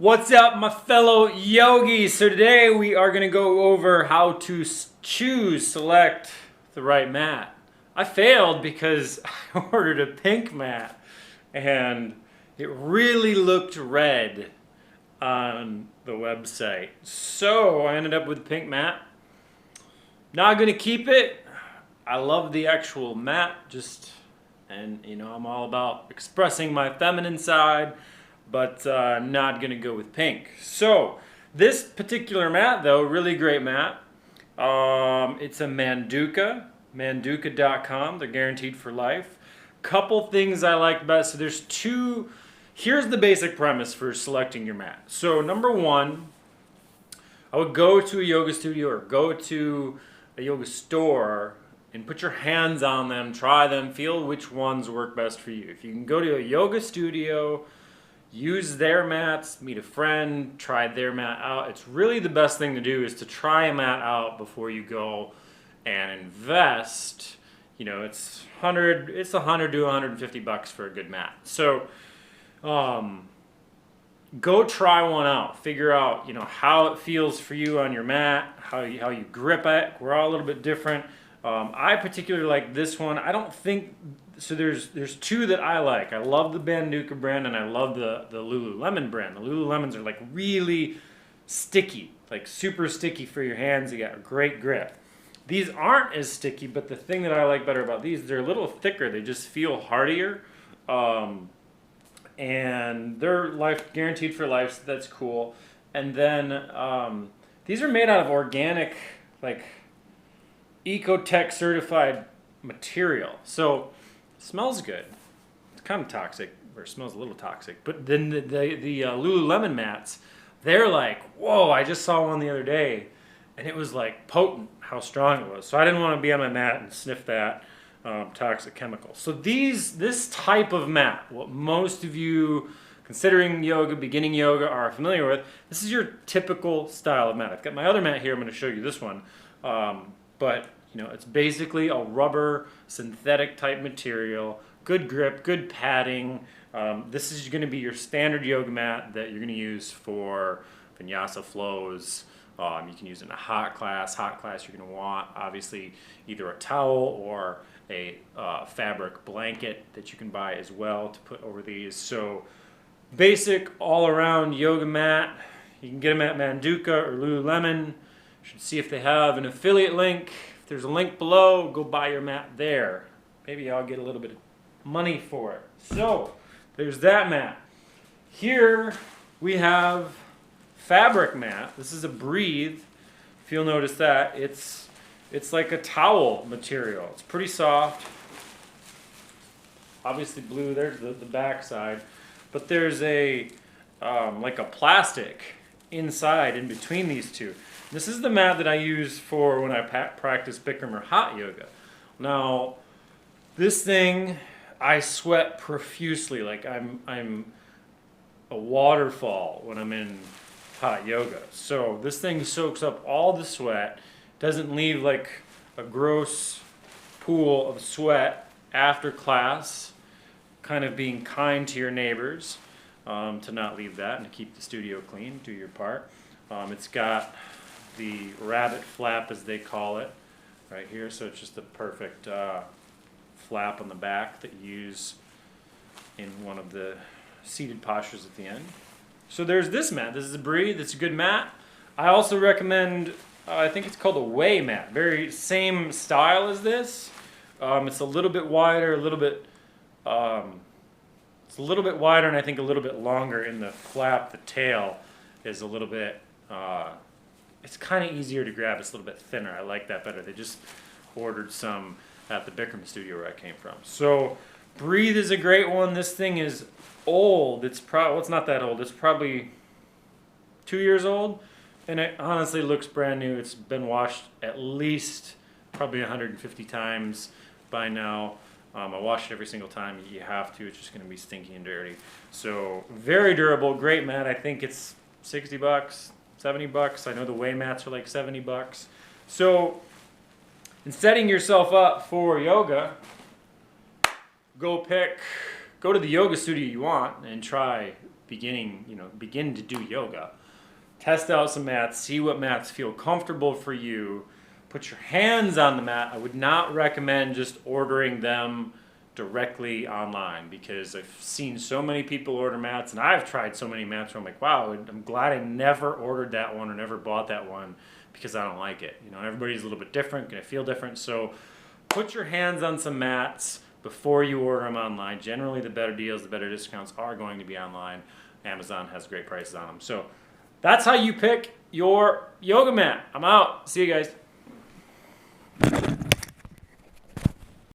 What's up, my fellow yogis? So today we are going to go over how to select the right mat. I failed because I ordered a pink mat and it really looked red on the website. So I ended up with a pink mat. Not going to keep it. I love the actual mat, and I'm all about expressing my feminine side, but not going to go with pink. So this particular mat, though, really great mat. It's a Manduka, manduka.com. They're guaranteed for life. Couple things I like about it. So there's two. Here's the basic premise for selecting your mat. So number one, I would go to a yoga studio or go to a yoga store and put your hands on them, try them, feel which ones work best for you. If you can go to a yoga studio, use their mats, meet a friend, try their mat out. It's really the best thing to do is to try a mat out before you go and invest. It's 100 to 150 bucks for a good mat. So go try one out. Figure out, how it feels for you on your mat, how you grip it. We're all a little bit different. I particularly like this one. I don't think so. There's two that I like. I love the Manduka brand and I love the Lululemon brand. The Lululemons are like really sticky, like super sticky for your hands. You got a great grip. These aren't as sticky, but the thing that I like better about these, they're a little thicker. They just feel hardier. And they're guaranteed for life, so that's cool. And then these are made out of organic, like Ecotech certified material. So it smells good. It's kind of toxic, or it smells a little toxic. But then the Lululemon mats, they're like, whoa, I just saw one the other day, and it was like potent how strong it was. So I didn't want to be on my mat and sniff that toxic chemical. So this type of mat, what most of you considering yoga, beginning yoga, are familiar with, this is your typical style of mat. I've got my other mat here. I'm going to show you this one. But it's basically a rubber synthetic type material, good grip, good padding. This is going to be your standard yoga mat that you're going to use for vinyasa flows. You can use it in a hot class. Hot class, you're going to want obviously either a towel or a fabric blanket that you can buy as well to put over these. So basic all-around yoga mat. You can get them at Manduka or Lululemon. You should see if they have an affiliate link. If there's a link below, go buy your mat there. Maybe I'll get a little bit of money for it. So there's that mat. Here we have fabric mat. This is a Breathe. If you'll notice that, it's like a towel material. It's pretty soft. Obviously blue, there's the back side. But there's like a plastic inside in between these two. This is the mat that I use for when I practice Bikram or hot yoga. Now, this thing, I sweat profusely. Like I'm a waterfall when I'm in hot yoga. So this thing soaks up all the sweat, doesn't leave like a gross pool of sweat after class, kind of being kind to your neighbors, to not leave that and to keep the studio clean, do your part. It's got the rabbit flap, as they call it, right here. So it's just the perfect flap on the back that you use in one of the seated postures at the end. So there's this mat. This is a Breathe. It's a good mat. I also recommend, I think it's called a Way mat. Very same style as this. It's a little bit wider, it's a little bit wider, and I think a little bit longer in the flap. The tail is a little bit, it's kind of easier to grab. It's a little bit thinner. I like that better. They just ordered some at the Bikram studio where I came from. So Breathe is a great one. This thing is old. It's not that old. It's probably 2 years old, and it honestly looks brand new. It's been washed at least probably 150 times by now. I wash it every single time. You have to. It's just going to be stinky and dirty. So very durable, great mat. I think it's 60 bucks, 70 bucks. I know the Way mats are like 70 bucks. So in setting yourself up for yoga, go to the yoga studio you want and try begin to do yoga. Test out some mats, see what mats feel comfortable for you. Put your hands on the mat. I would not recommend just ordering them directly online, because I've seen so many people order mats, and I've tried so many mats where I'm like, wow, I'm glad I never ordered that one or never bought that one, because I don't like it. Everybody's a little bit different, gonna feel different. So put your hands on some mats before you order them online. Generally, the better deals, the better discounts are going to be online. Amazon has great prices on them. So that's how you pick your yoga mat. I'm out. See you guys.